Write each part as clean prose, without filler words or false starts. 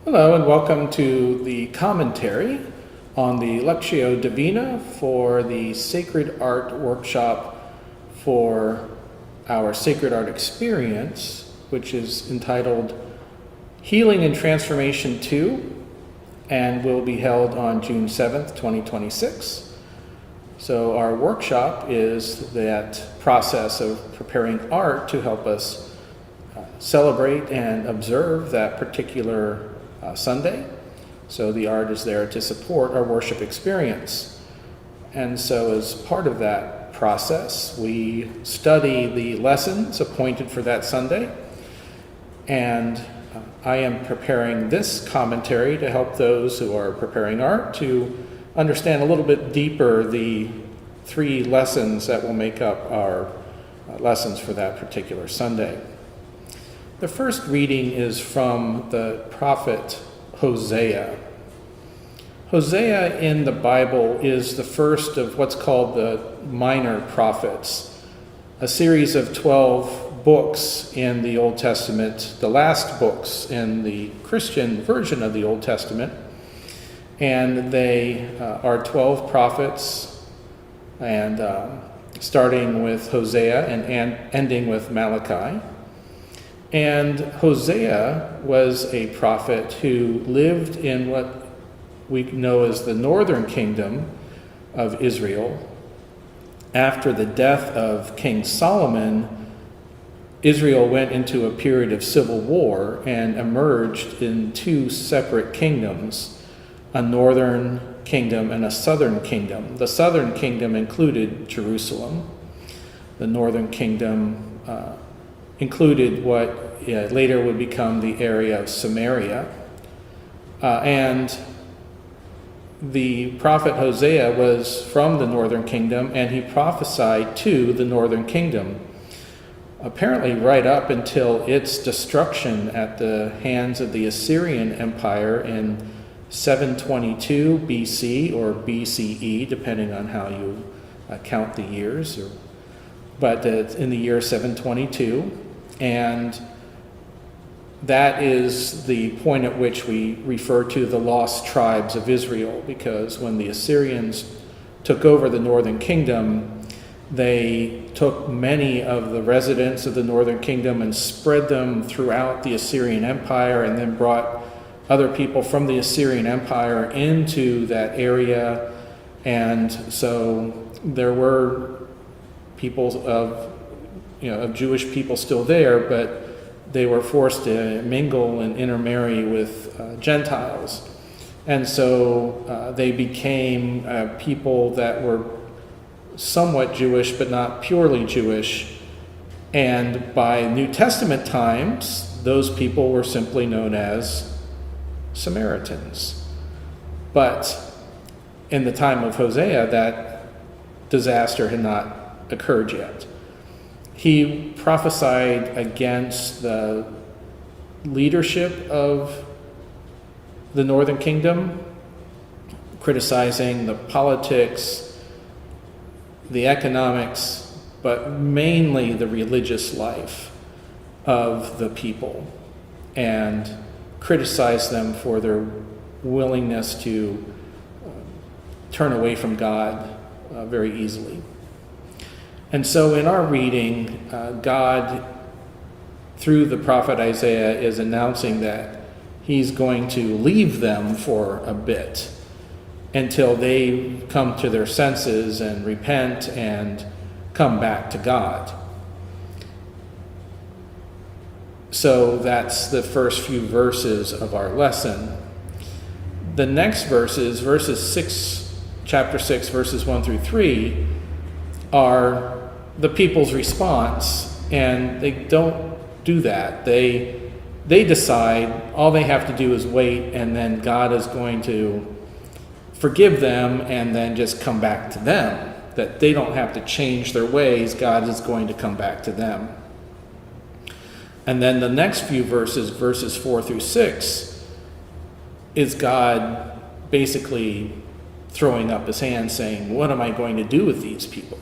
Hello and welcome to the commentary on the Lectio Divina for the Sacred Art Workshop for our Sacred Art Experience, which is entitled Healing and Transformation 2 and will be held on June 7th, 2026. So our workshop is that process of preparing art to help us celebrate and observe that particular Sunday. So the art is there to support our worship experience. And so as part of that process, we study the lessons appointed for that Sunday. And I am preparing this commentary to help those who are preparing art to understand a little bit deeper the three lessons that will make up our lessons for that particular Sunday. The first reading is from the prophet Hosea. Hosea in the Bible is the first of what's called the minor prophets, a series of 12 books in the Old Testament, the last books in the Christian version of the Old Testament. And they are 12 prophets, and starting with Hosea and ending with Malachi. And Hosea was a prophet who lived in what we know as the northern kingdom of Israel. After the death of King Solomon, Israel went into a period of civil war and emerged in two separate kingdoms, a northern kingdom and a southern kingdom. The southern kingdom included Jerusalem. The northern kingdom included what later would become the area of Samaria. And the prophet Hosea was from the northern kingdom, and he prophesied to the northern kingdom, apparently right up until its destruction at the hands of the Assyrian Empire in 722 BC or BCE, depending on how you count the years. But in the year 722, and that is the point at which we refer to the lost tribes of Israel, because when the Assyrians took over the northern kingdom, they took many of the residents of the northern kingdom and spread them throughout the Assyrian Empire, and then brought other people from the Assyrian Empire into that area. And so there were people of Jewish people still there, but they were forced to mingle and intermarry with Gentiles. And so they became people that were somewhat Jewish, but not purely Jewish. And by New Testament times, those people were simply known as Samaritans. But in the time of Hosea, that disaster had not occurred yet. He prophesied against the leadership of the northern kingdom, criticizing the politics, the economics, but mainly the religious life of the people, and criticized them for their willingness to turn away from God very easily. And so in our reading, God, through the prophet Isaiah, is announcing that he's going to leave them for a bit until they come to their senses and repent and come back to God. So that's the first few verses of our lesson. The next verses, chapter 6, verses 1 through 3, are the people's response, and they don't do that. They decide all they have to do is wait, and then God is going to forgive them and then just come back to them. That they don't have to change their ways. God is going to come back to them. And then the next few verses 4 through 6, is God basically throwing up his hand saying, what am I going to do with these people?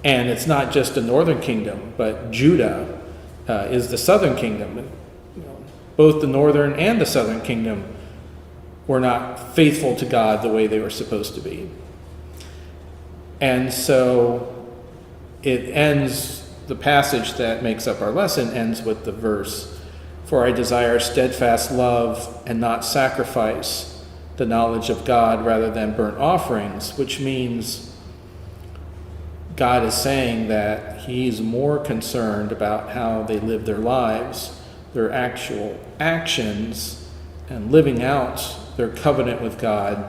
And it's not just the northern kingdom, but Judah is the southern kingdom. both the northern and the southern kingdom were not faithful to God the way they were supposed to be. And so it ends, the passage that makes up our lesson ends with the verse, "For I desire steadfast love and not sacrifice, the knowledge of God rather than burnt offerings," which means God is saying that he's more concerned about how they live their lives, their actual actions, and living out their covenant with God,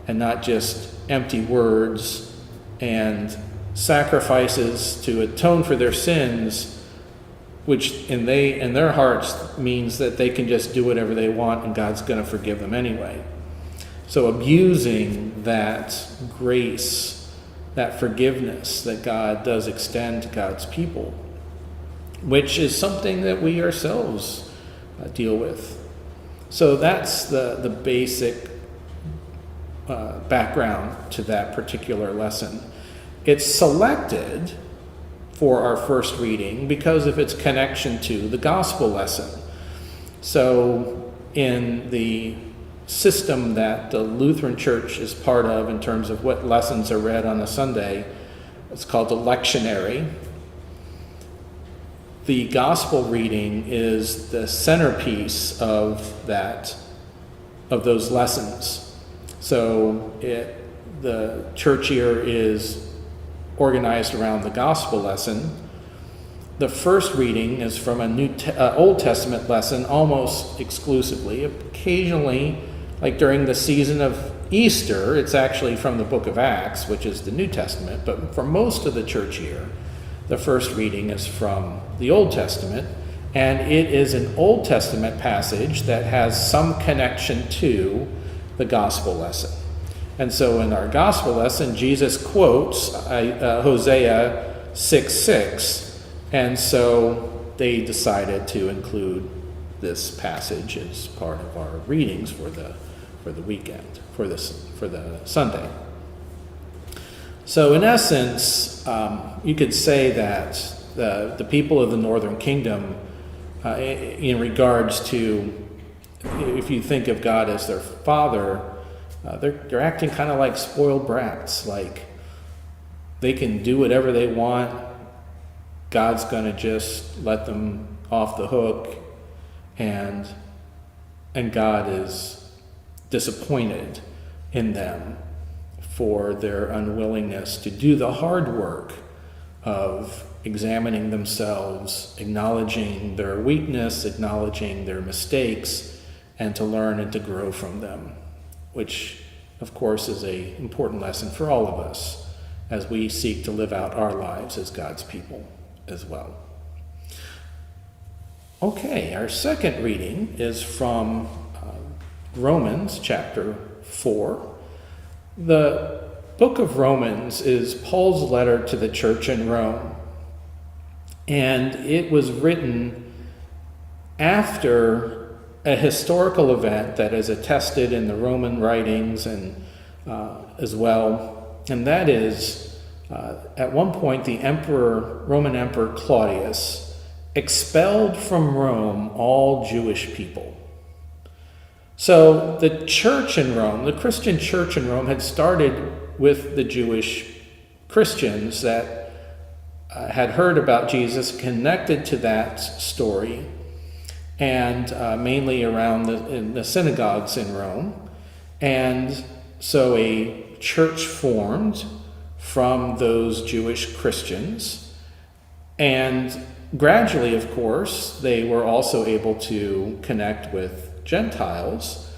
and not just empty words and sacrifices to atone for their sins, which in their hearts means that they can just do whatever they want and God's going to forgive them anyway. So abusing that grace, that forgiveness that God does extend to God's people, which is something that we ourselves deal with. So that's the basic background to that particular lesson. It's selected for our first reading because of its connection to the gospel lesson. So in the system that the Lutheran Church is part of in terms of what lessons are read on a Sunday, it's called the lectionary. The gospel reading is the centerpiece of those lessons. So the church year is organized around the gospel lesson. The first reading is from a Old Testament lesson almost exclusively. Occasionally, like during the season of Easter, it's actually from the book of Acts, which is the New Testament. But for most of the church year, the first reading is from the Old Testament, and it is an Old Testament passage that has some connection to the gospel lesson. And so in our gospel lesson, Jesus quotes Hosea 6:6, and so they decided to include this passage as part of our readings for the weekend, for the Sunday. So in essence, you could say that the people of the Northern Kingdom, in regards to, if you think of God as their father, they're acting kind of like spoiled brats. Like they can do whatever they want. God's going to just let them off the hook, and God is disappointed in them for their unwillingness to do the hard work of examining themselves, acknowledging their weakness, acknowledging their mistakes, and to learn and to grow from them, which, of course, is an important lesson for all of us as we seek to live out our lives as God's people as well. Okay, our second reading is from Romans chapter 4. The book of Romans is Paul's letter to the church in Rome, and it was written after a historical event that is attested in the Roman writings and as well, and that is at one point the Roman Emperor Claudius expelled from Rome all Jewish people. So the church in Rome, the Christian church in Rome, had started with the Jewish Christians that had heard about Jesus, connected to that story, and mainly around in the synagogues in Rome. And so a church formed from those Jewish Christians, and gradually, of course, they were also able to connect with Gentiles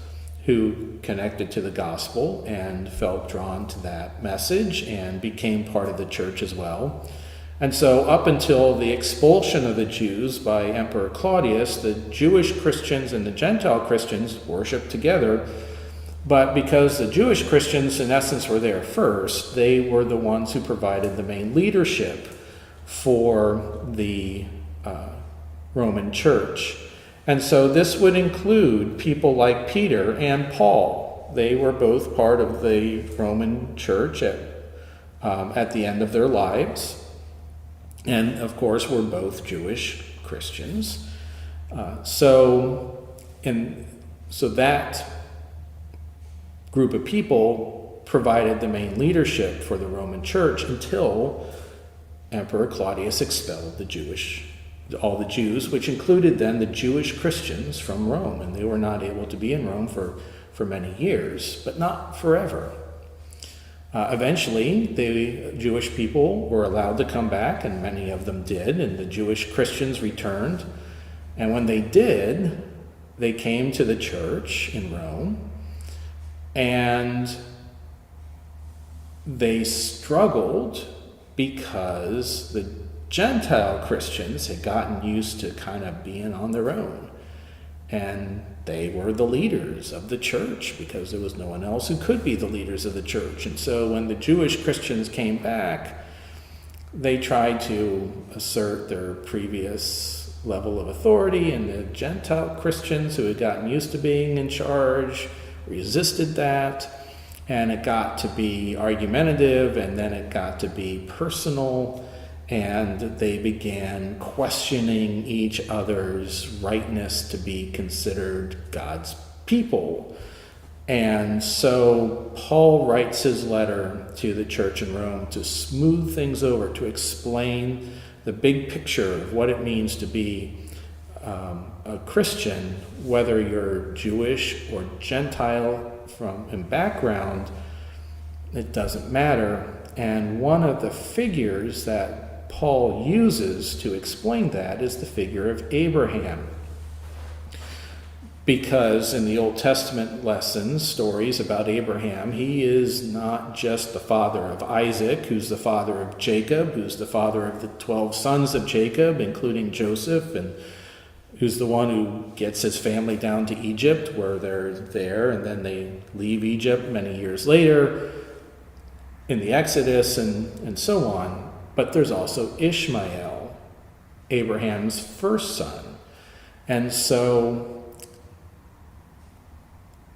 who connected to the gospel and felt drawn to that message and became part of the church as well. And so up until the expulsion of the Jews by Emperor Claudius, the Jewish Christians and the Gentile Christians worshiped together. But because the Jewish Christians, in essence, were there first, they were the ones who provided the main leadership for the Roman church. And so this would include people like Peter and Paul. They were both part of the Roman church at the end of their lives. And of course, were both Jewish Christians. So And so that group of people provided the main leadership for the Roman Church until Emperor Claudius expelled all the Jews, which included then the Jewish Christians from Rome, and they were not able to be in Rome for many years, but not forever. Eventually, the Jewish people were allowed to come back, and many of them did, and the Jewish Christians returned. And when they did, they came to the church in Rome, and they struggled because the Gentile Christians had gotten used to kind of being on their own. And they were the leaders of the church because there was no one else who could be the leaders of the church. And so when the Jewish Christians came back, they tried to assert their previous level of authority, and the Gentile Christians who had gotten used to being in charge resisted that, and it got to be argumentative, and then it got to be personal, and they began questioning each other's rightness to be considered God's people. And so Paul writes his letter to the church in Rome to smooth things over, to explain the big picture of what it means to be a Christian, whether you're Jewish or Gentile in background, it doesn't matter. And one of the figures that Paul uses to explain that is the figure of Abraham. Because in the Old Testament lessons, stories about Abraham, he is not just the father of Isaac, who's the father of Jacob, who's the father of the 12 sons of Jacob, including Joseph, and who's the one who gets his family down to Egypt, where they're there, and then they leave Egypt many years later in the Exodus and so on. But there's also Ishmael, Abraham's first son. And so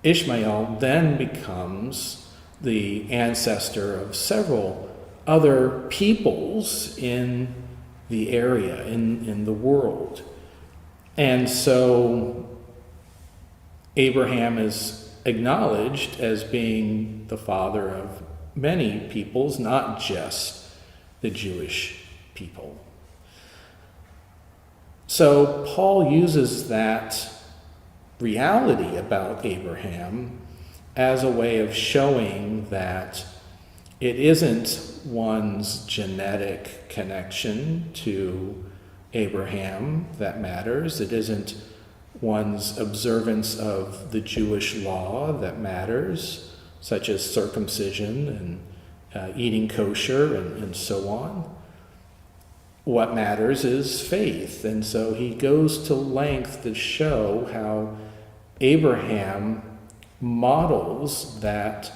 Ishmael then becomes the ancestor of several other peoples in the area, in the world. And so Abraham is acknowledged as being the father of many peoples, not just the Jewish people. So Paul uses that reality about Abraham as a way of showing that it isn't one's genetic connection to Abraham that matters. It isn't one's observance of the Jewish law that matters, such as circumcision and eating kosher and so on. What matters is faith. And so he goes to length to show how Abraham models that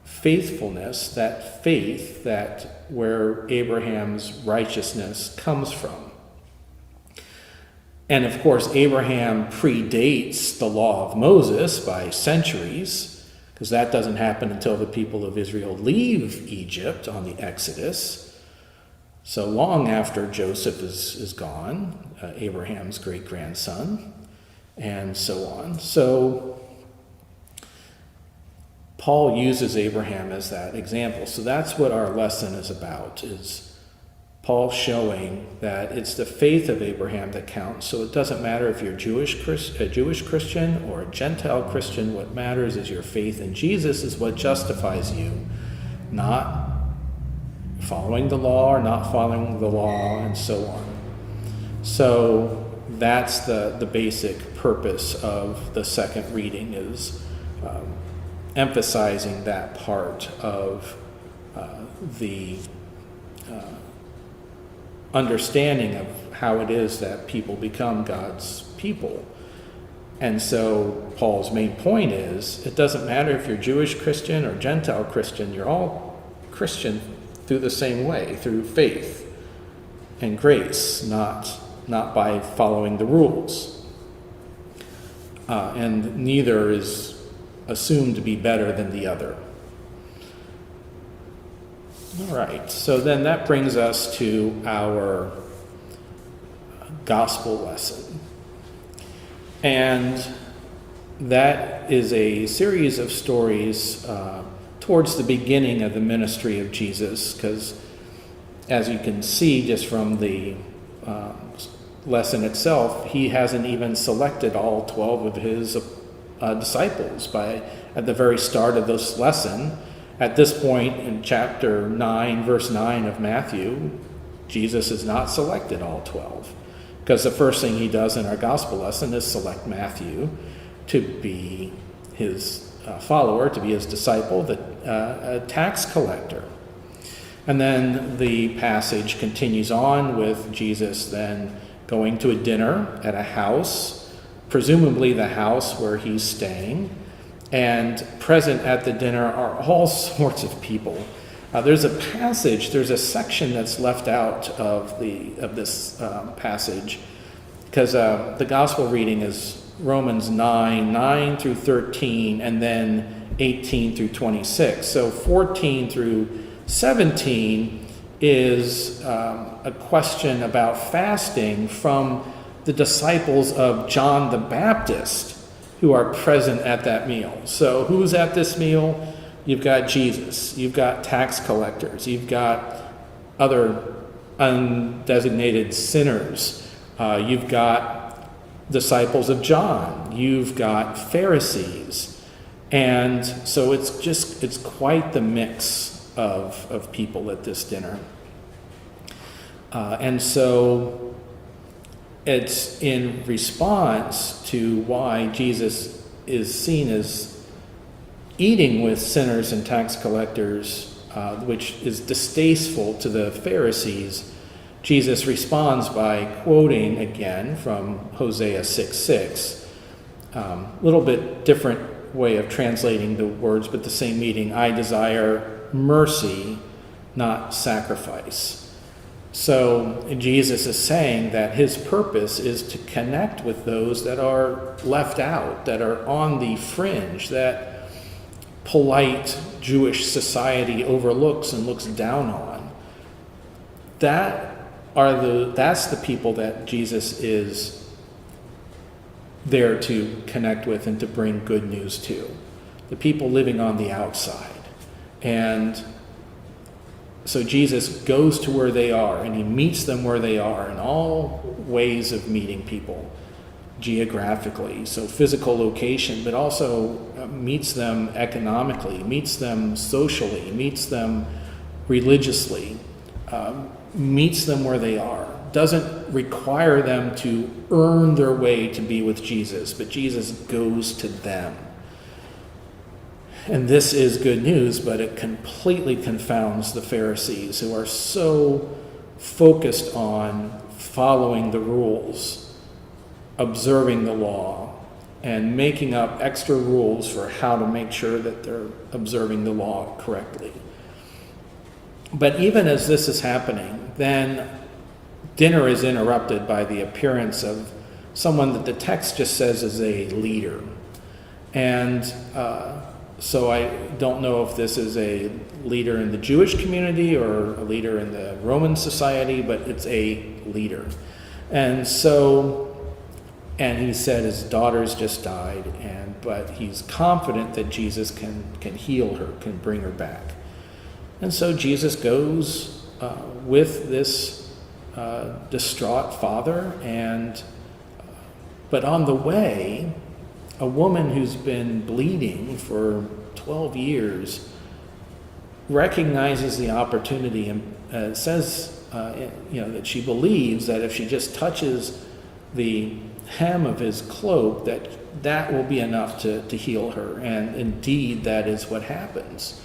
faithfulness, that faith, that where Abraham's righteousness comes from. And of course, Abraham predates the law of Moses by centuries, because that doesn't happen until the people of Israel leave Egypt on the Exodus. So long after Joseph is gone, Abraham's great-grandson, and so on. So Paul uses Abraham as that example. So that's what our lesson is about, is Paul showing that it's the faith of Abraham that counts. So it doesn't matter if you're a Jewish Christian or a Gentile Christian. What matters is your faith in Jesus is what justifies you, not following the law or not following the law, and so on. So that's the basic purpose of the second reading, is emphasizing that part of the understanding of how it is that people become God's people. And so Paul's main point is, it doesn't matter if you're Jewish Christian or Gentile Christian, you're all Christian through the same way, through faith and grace, not by following the rules. And neither is assumed to be better than the other. All right, so then that brings us to our gospel lesson. And that is a series of stories towards the beginning of the ministry of Jesus, because as you can see just from the lesson itself, he hasn't even selected all 12 of his disciples at the very start of this lesson. At this point in chapter 9, verse 9 of Matthew, Jesus has not selected all 12, because the first thing he does in our gospel lesson is select Matthew to be his follower, to be his disciple, a tax collector. And then the passage continues on with Jesus then going to a dinner at a house, presumably the house where he's staying, and present at the dinner are all sorts of people. There's a section that's left out of this passage, because the gospel reading is Romans 9 through 13, and then 18 through 26. So 14 through 17 is a question about fasting from the disciples of John the Baptist who are present at that meal. So who's at this meal? You've got Jesus, you've got tax collectors, you've got other undesignated sinners, you've got disciples of John, you've got Pharisees. And so it's quite the mix of people at this dinner. And so it's in response to why Jesus is seen as eating with sinners and tax collectors, which is distasteful to the Pharisees. Jesus responds by quoting again from Hosea 6:6. A little bit different way of translating the words, but the same meaning. I desire mercy, not sacrifice. So Jesus is saying that his purpose is to connect with those that are left out, that are on the fringe, that polite Jewish society overlooks and looks down on. That's the people that Jesus is there to connect with and to bring good news to. The people living on the outside. And so Jesus goes to where they are, and he meets them where they are in all ways of meeting people geographically, so physical location, but also meets them economically, meets them socially, meets them religiously, meets them where they are. Doesn't require them to earn their way to be with Jesus, but Jesus goes to them. And this is good news, but it completely confounds the Pharisees, who are so focused on following the rules, observing the law, and making up extra rules for how to make sure that they're observing the law correctly. But even as this is happening, then dinner is interrupted by the appearance of someone that the text just says is a leader. And so I don't know if this is a leader in the Jewish community or a leader in the Roman society, but it's a leader. And he said his daughter's just died, but he's confident that Jesus can heal her, can bring her back. And so Jesus goes with this distraught father, but on the way, a woman who's been bleeding for 12 years recognizes the opportunity and says, that she believes that if she just touches the hem of his cloak, that will be enough to heal her. And indeed, that is what happens.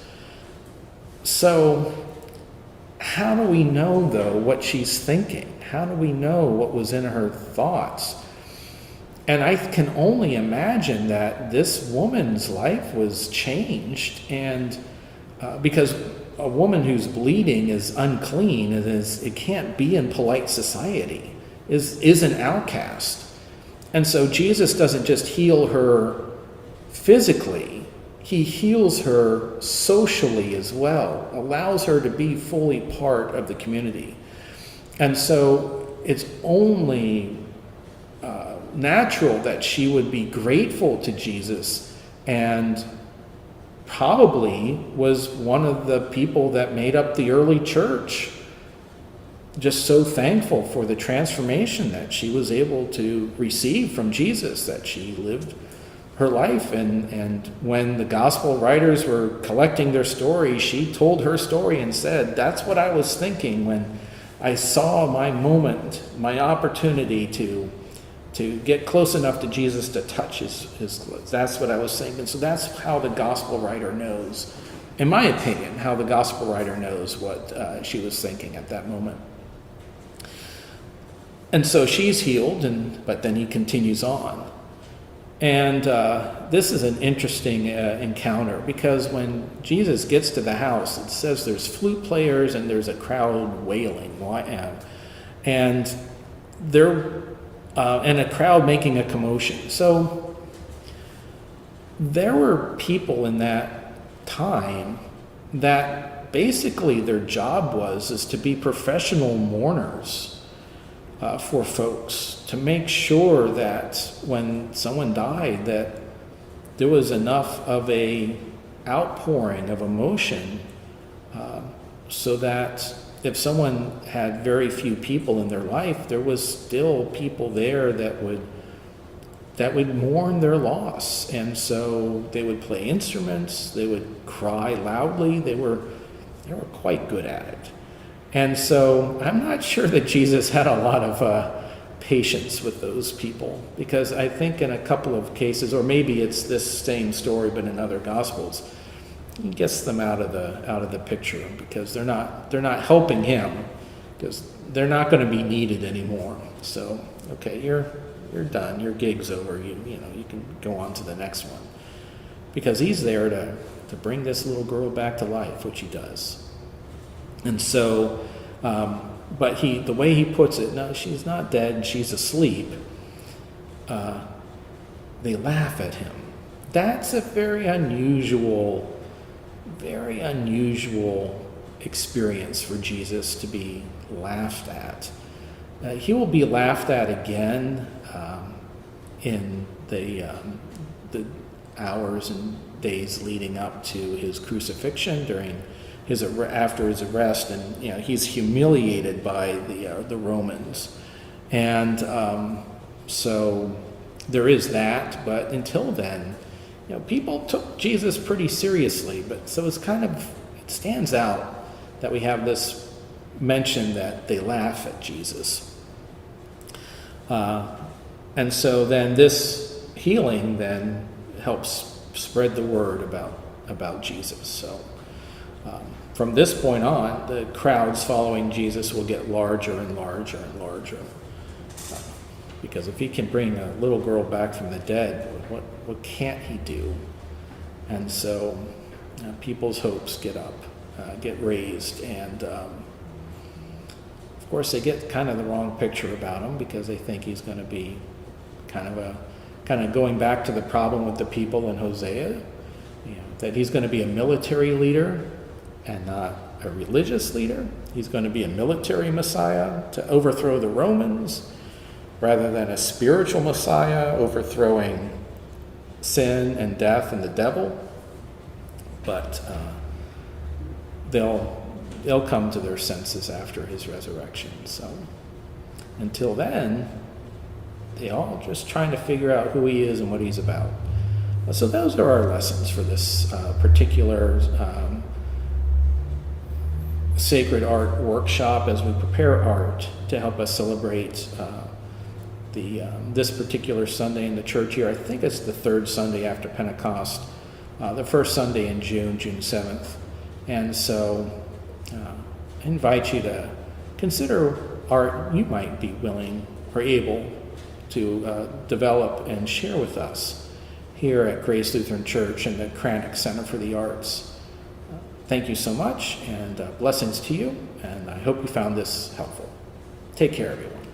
So, how do we know, though, what she's thinking? How do we know what was in her thoughts? And I can only imagine that this woman's life was changed, and because a woman who's bleeding is unclean, it can't be in polite society, is an outcast. And so Jesus doesn't just heal her physically, he heals her socially as well, allows her to be fully part of the community. And so it's only natural that she would be grateful to Jesus, and probably was one of the people that made up the early church. Just so thankful for the transformation that she was able to receive from Jesus, that she lived her life. And when the gospel writers were collecting their story, she told her story and said, that's what I was thinking when I saw my moment, my opportunity to get close enough to Jesus to touch his clothes. That's what I was thinking. So that's how the gospel writer knows, in my opinion, how the gospel writer knows what she was thinking at that moment. And so she's healed, but then he continues on. And this is an interesting encounter, because when Jesus gets to the house, it says there's flute players and there's a crowd wailing, and a crowd making a commotion. So there were people in that time that basically their job is to be professional mourners for folks, to make sure that when someone died, that there was enough of a outpouring of emotion so that if someone had very few people in their life, there was still people there that would mourn their loss. And so they would play instruments, they would cry loudly, they were quite good at it. And so I'm not sure that Jesus had a lot of patience with those people, because I think in a couple of cases, or maybe it's this same story but in other Gospels, he gets them out of the picture, because they're not helping him, because they're not going to be needed anymore. So okay, you're done, your gig's over. You can go on to the next one, because he's there to bring this little girl back to life, which he does. And so, but the way he puts it, no, she's not dead, she's asleep. They laugh at him. That's a very unusual experience for Jesus to be laughed at. He will be laughed at again in the hours and days leading up to his crucifixion, after his arrest, and he's humiliated by the Romans, and so there is that. But until then, people took Jesus pretty seriously. But so it stands out that we have this mention that they laugh at Jesus, and so then this healing then helps spread the word about Jesus. So. From this point on, the crowds following Jesus will get larger and larger and larger. Because if he can bring a little girl back from the dead, what can't he do? And so people's hopes get raised. And of course, they get kind of the wrong picture about him, because they think he's going to be kind of going back to the problem with the people in Hosea, that he's going to be a military leader and not a religious leader. He's going to be a military Messiah to overthrow the Romans, rather than a spiritual Messiah overthrowing sin and death and the devil. But they'll come to their senses after his resurrection. So until then, they all just trying to figure out who he is and what he's about. So those are our lessons for this particular sacred art workshop, as we prepare art to help us celebrate this particular Sunday in the church year. I think it's the third Sunday after Pentecost, the first Sunday in June 7th. And so I invite you to consider art you might be willing or able to develop and share with us here at Grace Lutheran Church and the Kranick Center for the Arts. Thank you so much, and blessings to you, and I hope you found this helpful. Take care, everyone.